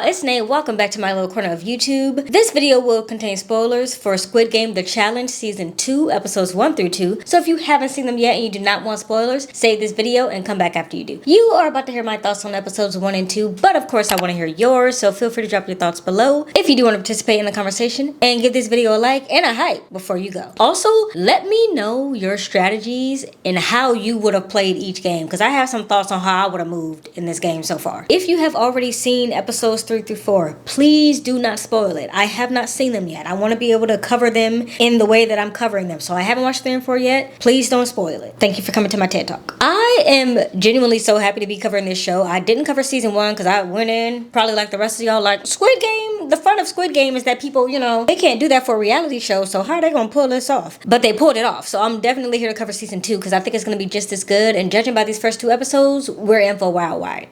It's Nate, welcome back to my little corner of YouTube. This video will contain spoilers for Squid Game The Challenge Season 2, Episodes 1 through 2. So if you haven't seen them yet and you do not want spoilers, save this video and come back after you do. You are about to hear my thoughts on Episodes 1 and 2, but of course I want to hear yours, so feel free to drop your thoughts below if you do want to participate in the conversation, and give this video a like and a hype before you go. Also, let me know your strategies and how you would have played each game, because I have some thoughts on how I would have moved in this game so far. If you have already seen Episodes 3 through 4, please do not spoil it. I have not seen them yet. I want to be able to cover them in the way that I'm covering them. So I haven't watched 3 and 4 yet. Please don't spoil it. Thank you for coming to my TED Talk. I am genuinely so happy to be covering this show. I didn't cover season 1 because I went in probably like the rest of y'all like Squid Game. The fun of Squid Game is that people, they can't do that for a reality show. So how are they going to pull this off? But they pulled it off. So I'm definitely here to cover season 2 because I think it's going to be just as good. And judging by these first 2 episodes, we're in for a wild ride.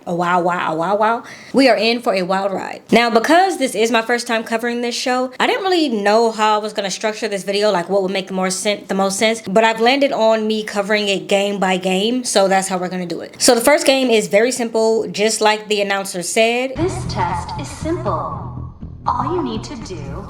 We are in for a wild ride. Now, because this is my first time covering this show, I didn't really know how I was going to structure this video, like what would make the most sense, but I've landed on me covering it game by game, so that's how we're going to do it. So the first game is very simple, just like the announcer said. This test is simple. All you need to do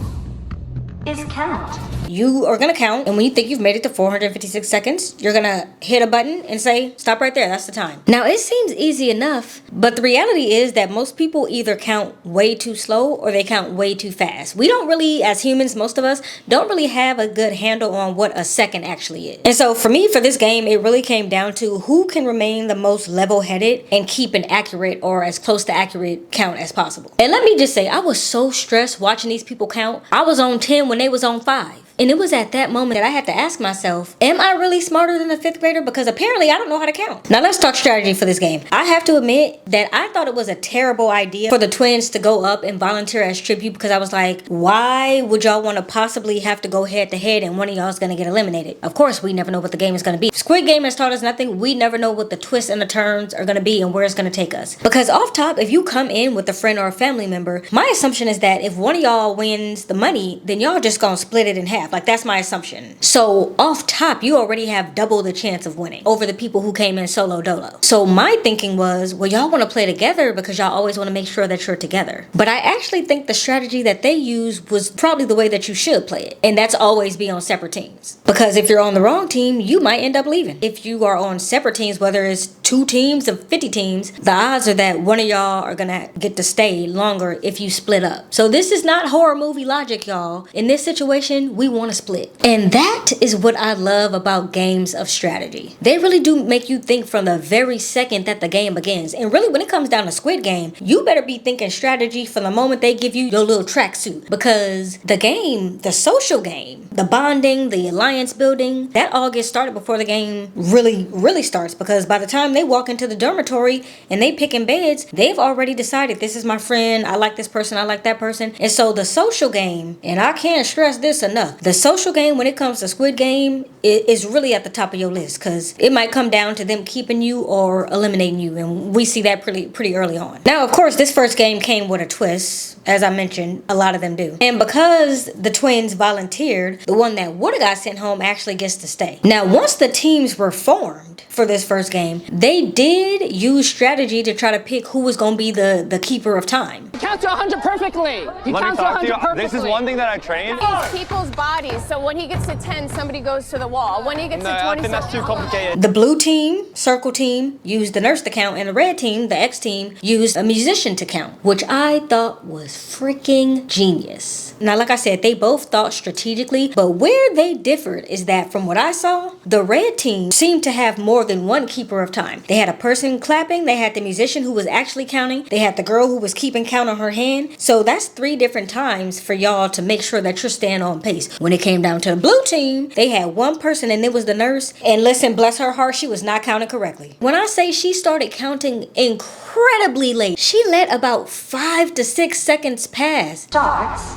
is count. You are going to count, and when you think you've made it to 456 seconds, you're going to hit a button and say, stop right there, that's the time. Now, it seems easy enough, but the reality is that most people either count way too slow or they count way too fast. We don't really, as humans, most of us, don't really have a good handle on what a second actually is. And so for me, for this game, it really came down to who can remain the most level-headed and keep an accurate or as close to accurate count as possible. And let me just say, I was so stressed watching these people count. I was on 10 when they was on 5. And it was at that moment that I had to ask myself, am I really smarter than a 5th grader? Because apparently I don't know how to count. Now let's talk strategy for this game. I have to admit that I thought it was a terrible idea for the twins to go up and volunteer as tribute, because I was like, why would y'all want to possibly have to go head to head and one of y'all is going to get eliminated? Of course, we never know what the game is going to be. Squid Game has taught us nothing. We never know what the twists and the turns are going to be and where it's going to take us. Because off top, if you come in with a friend or a family member, my assumption is that if one of y'all wins the money, then y'all just going to split it in half. Like, that's my assumption. So off top, you already have double the chance of winning over the people who came in solo dolo. So my thinking was, well, y'all want to play together because y'all always want to make sure that you're together. But I actually think the strategy that they used was probably the way that you should play it. And that's always be on separate teams. Because if you're on the wrong team, you might end up leaving. If you are on separate teams, whether it's 2 teams of 50 teams, the odds are that one of y'all are gonna get to stay longer if you split up. So this is not horror movie logic, y'all. In this situation, we want to split. And that is what I love about games of strategy. They really do make you think from the very second that the game begins. And really, when it comes down to Squid Game, you better be thinking strategy from the moment they give you your little tracksuit. Because the game, the social game, the bonding, the alliance building, that all gets started before the game really starts. Because by the time they walk into the dormitory and they picking beds, they've already decided, this is my friend, I like this person, I like that person. And so the social game, and I can't stress this enough, the social game when it comes to Squid Game is really at the top of your list, because it might come down to them keeping you or eliminating you, and we see that pretty early on. Now, of course, this first game came with a twist. As I mentioned, a lot of them do. And because the twins volunteered, the one that would have got sent home actually gets to stay. Now, once the teams were formed for this first game, they did use strategy to try to pick who was going to be the keeper of time. He counts to 100 perfectly. He counts to 100 perfectly. This is one thing that I trained. It's people's bodies. So when he gets to 10, somebody goes to the wall. When he gets to 20, I think that's too complicated. The blue team, circle team, used the nurse to count, and the red team, the X team, used a musician to count, which I thought was freaking genius. Now, like I said, they both thought strategically, but where they differed is that from what I saw, the red team seemed to have more than one keeper of time. They had a person clapping, they had the musician who was actually counting, they had the girl who was keeping count on her hand. So that's 3 different times for y'all to make sure that you're staying on pace. When it came down to the blue team, they had one person and it was the nurse. And listen, bless her heart, she was not counting correctly. When I say she started counting incredibly late, she let about 5 to 6 seconds pass. Starts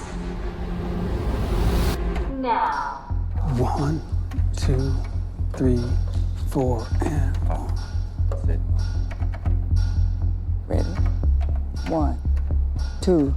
now. 1, 2, 3, 4, and 4. That's it. Ready? 1, 2,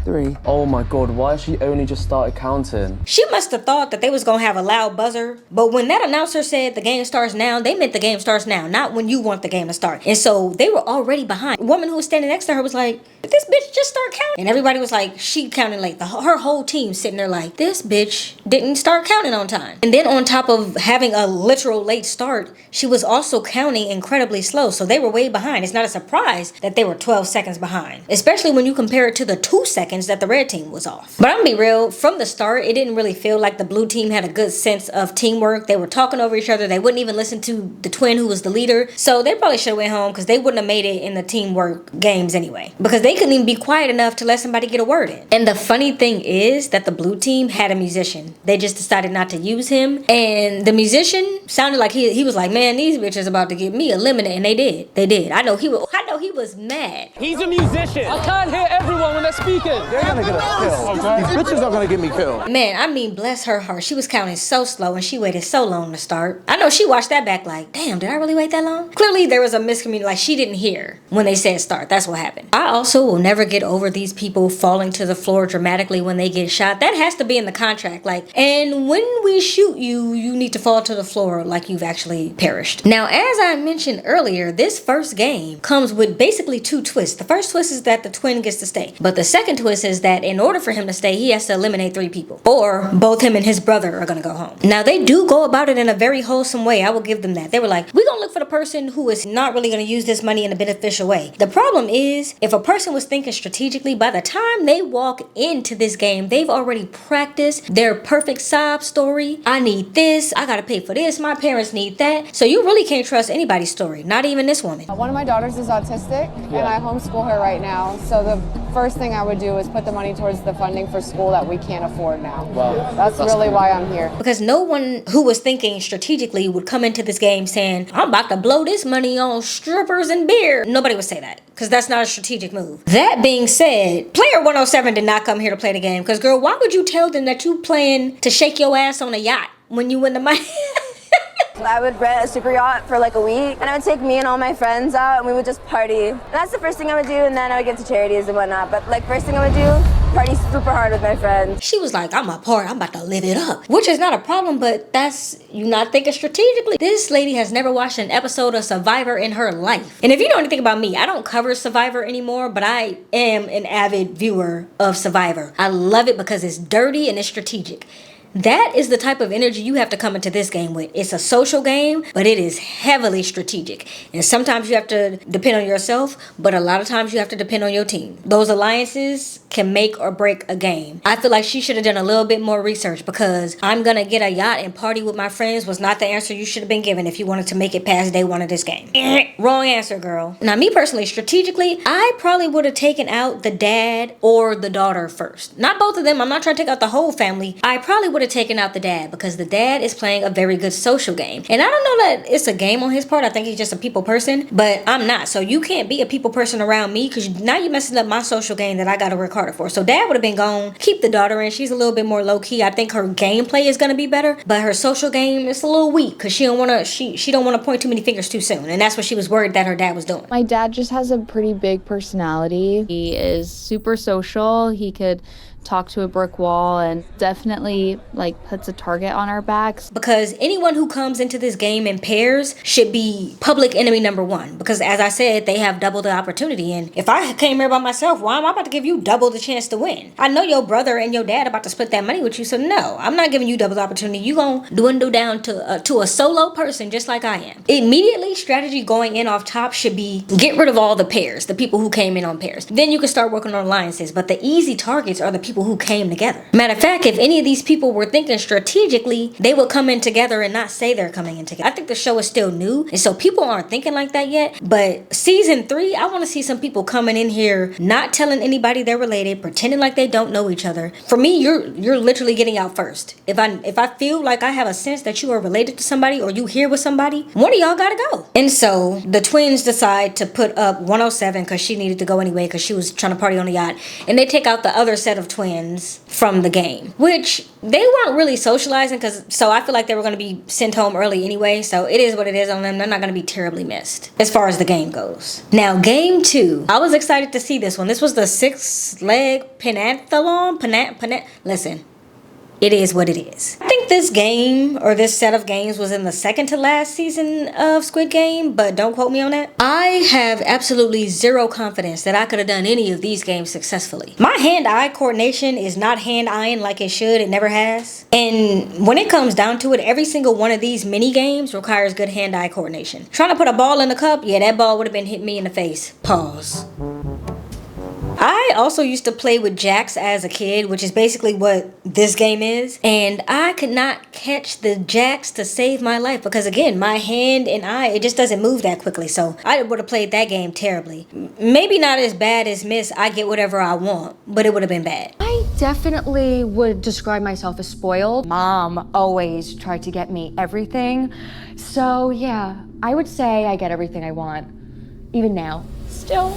3. Oh my god, why has she only just started counting? She must have thought that they was gonna have a loud buzzer, but when that announcer said the game starts now, they meant the game starts now, not when you want the game to start. And so they were already behind. The woman who was standing next to her was like, "Did this bitch just start counting?" And everybody was like, "She counting late." Her whole team sitting there like, "This bitch didn't start counting on time." And then on top of having a literal late start, she was also counting incredibly slow, so they were way behind. It's not a surprise that they were 12 seconds behind, especially when you compare it to the 2 seconds that the red team was off. But I'm gonna be real, from the start, it didn't really feel like the blue team had a good sense of teamwork. They were talking over each other. They wouldn't even listen to the twin who was the leader. So they probably should have went home because they wouldn't have made it in the teamwork games anyway. Because they couldn't even be quiet enough to let somebody get a word in. And the funny thing is that the blue team had a musician. They just decided not to use him. And the musician sounded like he was like, "Man, these bitches about to get me eliminated." And they did. They did. I know he was mad. He's a musician. I can't hear everyone when they're speaking. They're gonna get us killed. These bitches are gonna get me killed. Man, I mean, bless her heart. She was counting so slow and she waited so long to start. I know she watched that back like, damn, did I really wait that long? Clearly there was a miscommunication. Like, she didn't hear when they said start. That's what happened. I also will never get over these people falling to the floor dramatically when they get shot. That has to be in the contract. Like, and when we shoot you, you need to fall to the floor like you've actually perished. Now, as I mentioned earlier, this first game comes with basically 2 twists. The first twist is that the twin gets to stay. But the second twist is that in order for him to stay, he has to eliminate 3 people. Or both him and his brother are gonna go home. Now, they do go about it in a very wholesome way. I will give them that. They were like, we're gonna look for the person who is not really gonna use this money in a beneficial way. The problem is, if a person was thinking strategically, by the time they walk into this game, they've already practiced their perfect sob story. I need this, I gotta pay for this, my parents need that. So you really can't trust anybody's story, not even this woman. One of my daughters is autistic, and I homeschool her right now. So the first thing I would do is put the money towards the funding for school that we can't afford now. Wow. That's really why I'm here. Because no one who was thinking strategically would come into this game saying, I'm about to blow this money on strippers and beer. Nobody would say that, because that's not a strategic move. That being said, player 107 did not come here to play the game. Because, girl, why would you tell them that you playing to shake your ass on a yacht when you win the money? I would rent a super yacht for like a week, and I would take me and all my friends out, and we would just party. And that's the first thing I would do, and then I would give to charities and whatnot. But like, first thing I would do, party super hard with my friends. She was like, I'm a part, I'm about to live it up. Which is not a problem, but that's you not thinking strategically. This lady has never watched an episode of Survivor in her life. And if you know anything about me, I don't cover Survivor anymore, but I am an avid viewer of Survivor. I love it because it's dirty and it's strategic. That is the type of energy you have to come into this game with. It's a social game, but it is heavily strategic. And sometimes you have to depend on yourself, but a lot of times you have to depend on your team. Those alliances can make or break a game. I feel like she should have done a little bit more research, because I'm gonna get a yacht and party with my friends was not the answer you should have been given if you wanted to make it past day 1 of this game. Wrong answer, girl. Now, me personally, strategically, I probably would have taken out the dad or the daughter first. Not both of them. I'm not trying to take out the whole family. I probably would have taken out the dad, because the dad is playing a very good social game. And I don't know that it's a game on his part. I think he's just a people person, but I'm not. So you can't be a people person around me, because now you're messing up my social game that I gotta work harder for. So dad would have been gone. Keep the daughter in. She's a little bit more low key. I think her gameplay is gonna be better, but her social game is a little weak, because she don't want to point too many fingers too soon. And that's what she was worried that her dad was doing. My dad just has a pretty big personality. He is super social. He could talk to a brick wall and definitely like puts a target on our backs. Because anyone who comes into this game in pairs should be public enemy number 1. Because as I said, they have double the opportunity. And if I came here by myself, why am I about to give you double the chance to win? I know your brother and your dad about to split that money with you, so no, I'm not giving you double the opportunity. You gonna dwindle down to a solo person just like I am. Immediately, strategy going in off top should be get rid of all the pairs, the people who came in on pairs. Then you can start working on alliances. But the easy targets are the people who came together. Matter of fact, if any of these people were thinking strategically, they would come in together and not say they're coming in together. I think the show is still new, and so people aren't thinking like that yet. But season 3, I want to see some people coming in here not telling anybody they're related, pretending like they don't know each other. For me, you're literally getting out first. If I feel like I have a sense that you are related to somebody or you here with somebody, one of y'all gotta go. And so the twins decide to put up 107 because she needed to go anyway, because she was trying to party on the yacht, and they take out the other set of twins twins from the game, which they weren't really socializing so I feel like they were going to be sent home early anyway, so it is what it is on them. They're not going to be terribly missed as far as the game goes. Now, game 2. I was excited to see this one. This was the 6-leg pentathlon. Listen. It is what it is. I think this game, or this set of games, was in the second to last season of Squid Game, but don't quote me on that. I have absolutely zero confidence that I could have done any of these games successfully. My hand-eye coordination is not hand-eyeing like it should. It never has. And when it comes down to it, every single one of these mini games requires good hand-eye coordination. Trying to put a ball in the cup, yeah, that ball would have been hitting me in the face. Pause. I also used to play with jacks as a kid, which is basically what this game is. And I could not catch the jacks to save my life because, again, my hand and eye, it just doesn't move that quickly. So I would have played that game terribly. Maybe not as bad as Miss I Get Whatever I Want, but it would have been bad. I definitely would describe myself as spoiled. Mom always tried to get me everything. So yeah, I would say I get everything I want, even now. Still.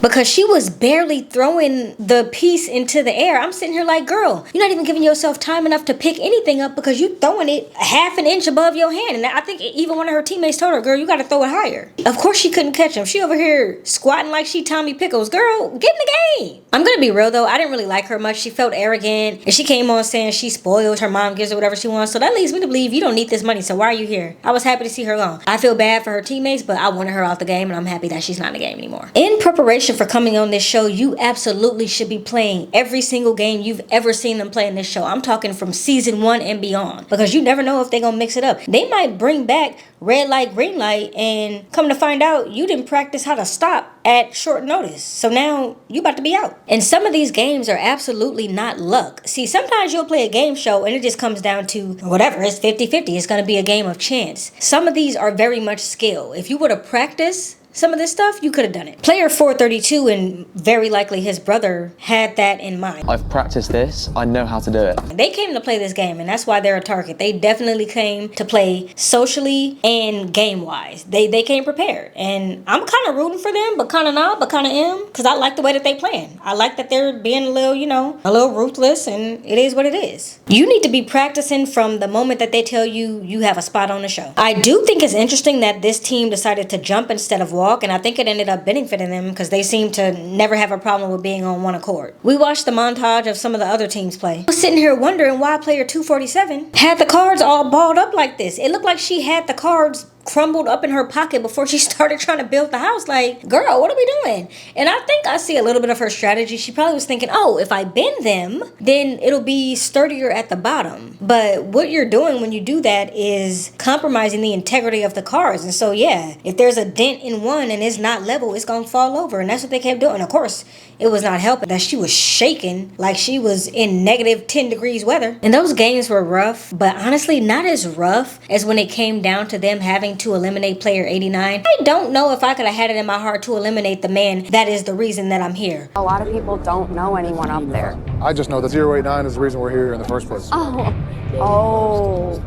Because she was barely throwing the piece into the air. I'm sitting here like, girl, you're not even giving yourself time enough to pick anything up because you're throwing it half an inch above your hand. And I think even one of her teammates told her, girl, you got to throw it higher. Of course she couldn't catch him. She over here squatting like she Tommy Pickles. Girl, get in the game. I'm going to be real though. I didn't really like her much. She felt arrogant. And she came on saying she spoiled. Her mom gives her whatever she wants. So that leads me to believe you don't need this money. So why are you here? I was happy to see her gone. I feel bad for her teammates, but I wanted her out the game and I'm happy that she's not in the game anymore. In preparation for coming on this show, you absolutely should be playing every single game you've ever seen them play in this show. I'm talking from season 1 and beyond, because you never know if they're gonna mix it up. They might bring back red light, green light, and come to find out you didn't practice how to stop at short notice. So now you about to be out. And some of these games are absolutely not luck. See, sometimes you'll play a game show and it just comes down to whatever, it's 50-50. It's gonna be a game of chance. Some of these are very much skill. If you were to practice some of this stuff, you could have done it. Player 432 and very likely his brother had that in mind. I've practiced this. I know how to do it. They came to play this game, and that's why they're a target. They definitely came to play socially and game-wise. They came prepared, and I'm kind of rooting for them, but kind of not, but kind of am, because I like the way that they playing. I like that they're being a little, a little ruthless, and it is what it is. You need to be practicing from the moment that they tell you you have a spot on the show. I do think it's interesting that this team decided to jump instead of walk, and I think it ended up benefiting them because they seem to never have a problem with being on one accord. We watched the montage of some of the other teams play. I was sitting here wondering why player 247 had the cards all balled up like this. It looked like she had the cards crumbled up in her pocket before she started trying to build the house. Like, girl, what are we doing? And I think I see a little bit of her strategy. She probably was thinking, oh, if I bend them, then it'll be sturdier at the bottom. But what you're doing when you do that is compromising the integrity of the cards. And so, yeah, if there's a dent in one and it's not level, it's gonna fall over. And that's what they kept doing. Of course, it was not helping that she was shaking like she was in negative 10 degrees weather. And those games were rough, but honestly, not as rough as when it came down to them having to eliminate player 89. I don't know if I could have had it in my heart to eliminate the man that is the reason that I'm here. A lot of people don't know anyone up there. I just know that 089 is the reason we're here in the first place. Oh.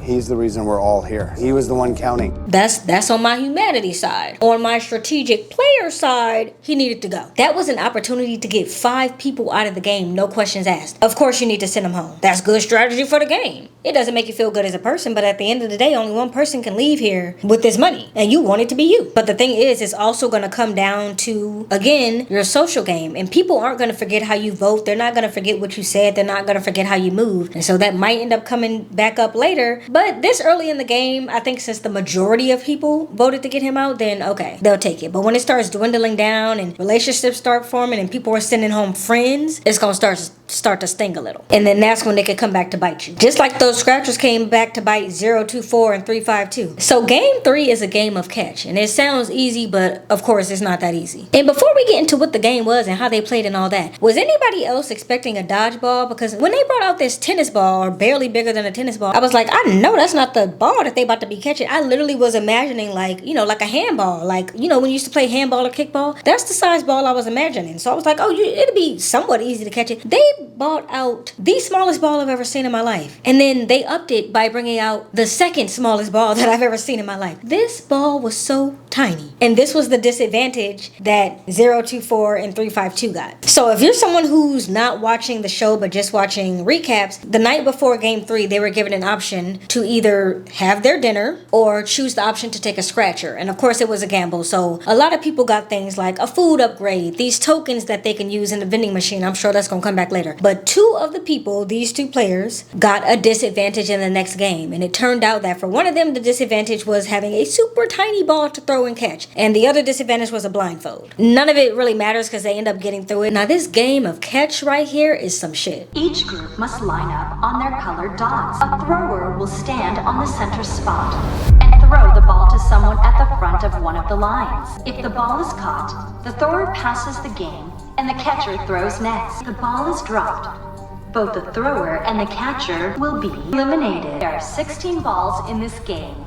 He's the reason we're all here. He was the one counting. That's on my humanity side. On my strategic player side, he needed to go. That was an opportunity to get 5 people out of the game, no questions asked. Of course you need to send them home. That's good strategy for the game. It doesn't make you feel good as a person, but at the end of the day, only one person can leave here with this money, and you want it to be you. But the thing is, it's also going to come down to, again, your social game. And people aren't going to forget how you vote. They're not going to forget what you said. They're not going to forget how you moved. And so that might end up coming back up later. But this early in the game, I think since the majority of people voted to get him out, then okay, they'll take it. But when it starts dwindling down and relationships start forming and people are sending home friends, it's going to start to sting a little. And then that's when they could come back to bite you. Just like those scratchers came back to bite 024 and 352. So game 3 is a game of catch. And it sounds easy, but of course it's not that easy. And before we get into what the game was and how they played and all that, was anybody else expecting a dodgeball? Because when they brought out this tennis ball, or barely bigger than a tennis ball, I was like, I know no, that's not the ball that they about to be catching. I literally was imagining like, you know, like a handball. Like, you know, when you used to play handball or kickball, that's the size ball I was imagining. So I was like, oh, it'd be somewhat easy to catch it. They bought out the smallest ball I've ever seen in my life. And then they upped it by bringing out the second smallest ball that I've ever seen in my life. This ball was so tiny. And this was the disadvantage that 024 and 352 got. So if you're someone who's not watching the show but just watching recaps, the night before game 3, they were given an option to either have their dinner or choose the option to take a scratcher. And of course it was a gamble. So a lot of people got things like a food upgrade, these tokens that they can use in the vending machine. I'm sure that's gonna come back later. But 2 of the people, these 2 players, got a disadvantage in the next game. And it turned out that for one of them, the disadvantage was having a super tiny ball to throw and catch. And the other disadvantage was a blindfold. None of it really matters because they end up getting through it. Now this game of catch right here is some shit. Each group must line up on their colored dots. A thrower will stand on the center spot and throw the ball to someone at the front of one of the lines. If the ball is caught, the thrower passes the game and the catcher throws next. If the ball is dropped, both the thrower and the catcher will be eliminated. There are 16 balls in this game.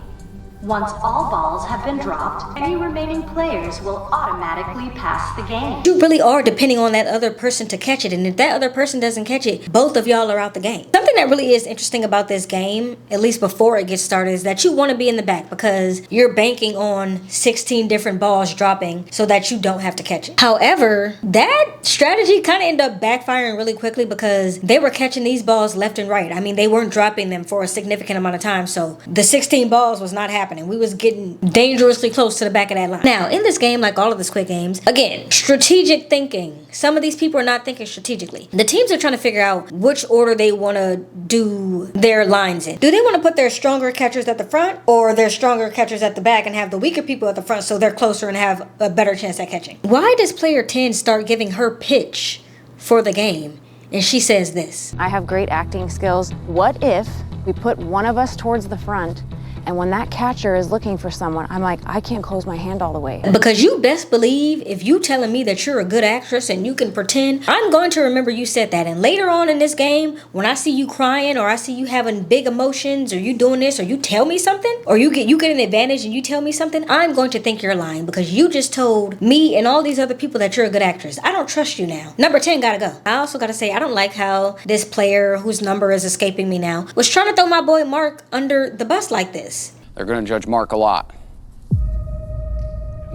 Once all balls have been dropped, any remaining players will automatically pass the game. You really are depending on that other person to catch it, and if that other person doesn't catch it, both of y'all are out the game. Something that really is interesting about this game, at least before it gets started, is that you want to be in the back because you're banking on 16 different balls dropping so that you don't have to catch it. However, that strategy kind of ended up backfiring really quickly because they were catching these balls left and right. I mean, they weren't dropping them for a significant amount of time, so the 16 balls was not happening. We was getting dangerously close to the back of that line. Now, in this game, like all of the Squid Games, again, strategic thinking. Some of these people are not thinking strategically. The teams are trying to figure out which order they want to do their lines in. Do they want to put their stronger catchers at the front or their stronger catchers at the back and have the weaker people at the front so they're closer and have a better chance at catching? Why does player 10 start giving her pitch for the game? And she says this. I have great acting skills. What if we put one of us towards the front, and when that catcher is looking for someone, I'm like, I can't close my hand all the way. Because you best believe if you telling me that you're a good actress and you can pretend, I'm going to remember you said that. And later on in this game, when I see you crying or I see you having big emotions or you doing this or you tell me something or you get an advantage and you tell me something, I'm going to think you're lying because you just told me and all these other people that you're a good actress. I don't trust you now. Number 10 gotta go. I also gotta say, I don't like how this player whose number is escaping me now was trying to throw my boy Mark under the bus like this. They're going to judge Mark a lot.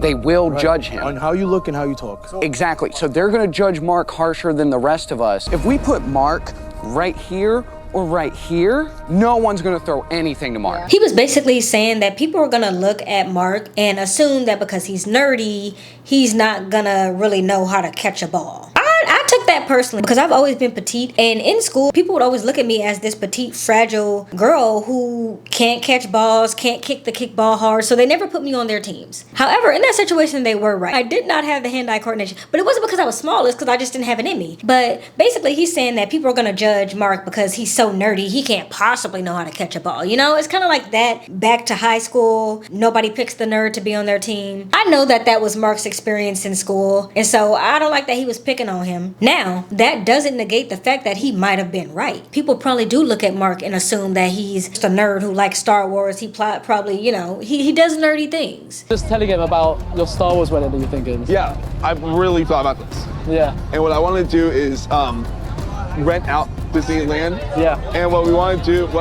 They will judge him. On how you look and how you talk. Exactly. So they're going to judge Mark harsher than the rest of us. If we put Mark right here or right here, no one's going to throw anything to Mark. He was basically saying that people are going to look at Mark and assume that because he's nerdy, he's not going to really know how to catch a ball. I took that personally because I've always been petite, and in school people would always look at me as this petite fragile girl who can't catch balls, can't kick the kickball hard, so they never put me on their teams. However, in that situation they were right. I did not have the hand-eye coordination, but it wasn't because I was small, it's because I just didn't have it in me. But basically he's saying that people are going to judge Mark because he's so nerdy he can't possibly know how to catch a ball. You know, it's kind of like that back to high school, nobody picks the nerd to be on their team. I know that that was Mark's experience in school, and so I don't like that he was picking on him. Now, that doesn't negate the fact that he might have been right. People probably do look at Mark and assume that he's just a nerd who likes Star Wars. He probably, you know, he does nerdy things. Just telling him about your Star Wars wedding that you're thinking. Yeah, I've really thought about this. Yeah. And what I want to do is rent out Disneyland. Yeah. And what I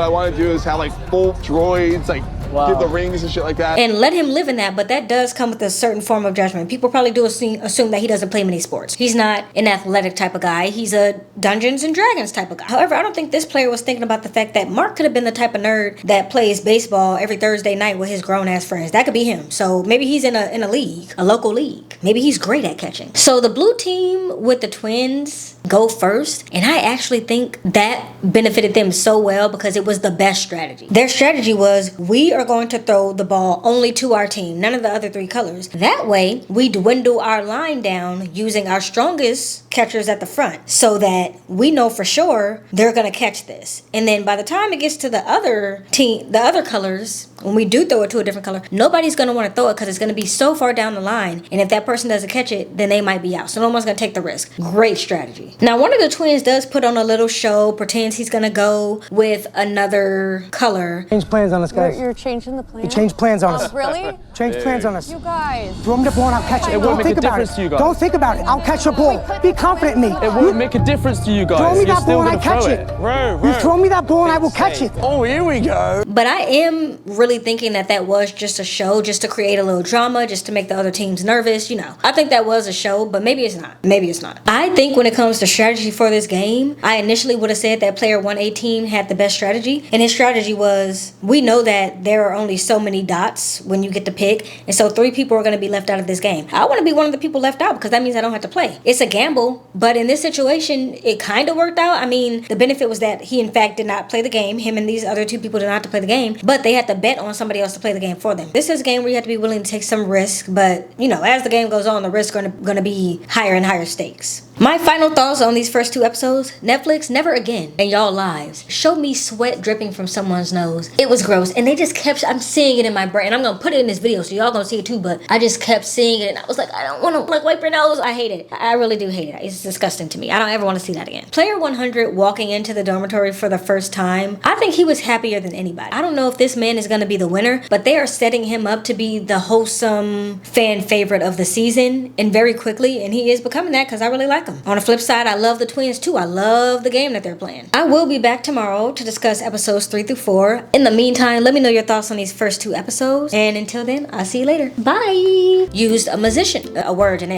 want to do is have like full droids, like give the rings and shit like that. And let him live in that, but that does come with a certain form of judgment. People probably do assume that he doesn't play many sports. He's not an athletic type of guy. He's a Dungeons and Dragons type of guy. However, I don't think this player was thinking about the fact that Mark could have been the type of nerd that plays baseball every Thursday night with his grown-ass friends. That could be him. So maybe he's in a league, a local league. Maybe he's great at catching. So the blue team with the twins go first, and I actually think that benefited them so well because it was the best strategy. Their strategy was, we are going to throw the ball only to our team, none of the other 3 colors. That way, we dwindle our line down using our strongest catchers at the front so that we know for sure they're going to catch this. And then by the time it gets to the other team, the other colors, when we do throw it to a different color, nobody's going to want to throw it because it's going to be so far down the line. And if that person doesn't catch it, then they might be out. So no one's going to take the risk. Great strategy. Now, one of the twins does put on a little show, pretends he's going to go with another color. Change plans on us, guys. You're changing the plan? You change plans on us. Really? Change plans on us. You guys. Throw me the ball and I'll catch it. It won't make a difference to you guys. Don't think about it. I'll catch the ball. Be confident in me. It won't make a difference to you guys. Throw me You're that still ball and I gonna catch throw it. You throw me that ball and I will catch it. Oh, here we go. But I am really thinking that was just a show, just to create a little drama, just to make the other teams nervous, you know. I think that was a show, but maybe it's not. Maybe it's not. I think when it comes to strategy for this game, I initially would have said that player 118 had the best strategy. And his strategy was, we know that there are only so many dots when you get to pick. And so 3 people are going to be left out of this game. I want to be one of the people left out because that means I don't have to play. It's a gamble, but in this situation, it kind of worked out. I mean, the benefit was that he in fact did not play the game. Him and these other 2 people did not have to play the game, but they had to bet on somebody else to play the game for them. This is a game where you have to be willing to take some risk, but you know, as the game goes on, the risks are going to be higher and higher stakes. My final thoughts on these first 2 episodes: Netflix, never again in y'all lives show me sweat dripping from someone's nose. It was gross, and they just kept, I'm seeing it in my brain. I'm gonna put it in this video so y'all gonna see it too, but I just kept seeing it and I was like, I don't want to like wipe your nose. I hate it. I really do hate it. It's disgusting to me. I don't ever want to see that again. Player 100 walking into the dormitory for the first time, I think he was happier than anybody. I don't know if this man is gonna be the winner, but they are setting him up to be the wholesome fan favorite of the season, and very quickly, and he is becoming that because I really like him. On the flip side, I love the twins too. I love the game that they're playing. I will be back tomorrow to discuss episodes 3 through 4. In the meantime, let me know your thoughts on these first 2 episodes, and until then, I'll see you later. Bye. Used a musician, a word in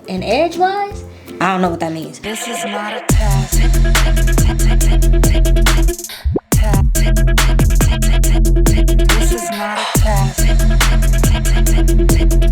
edgewise. I don't know what that means. This is not a test. This is not a test.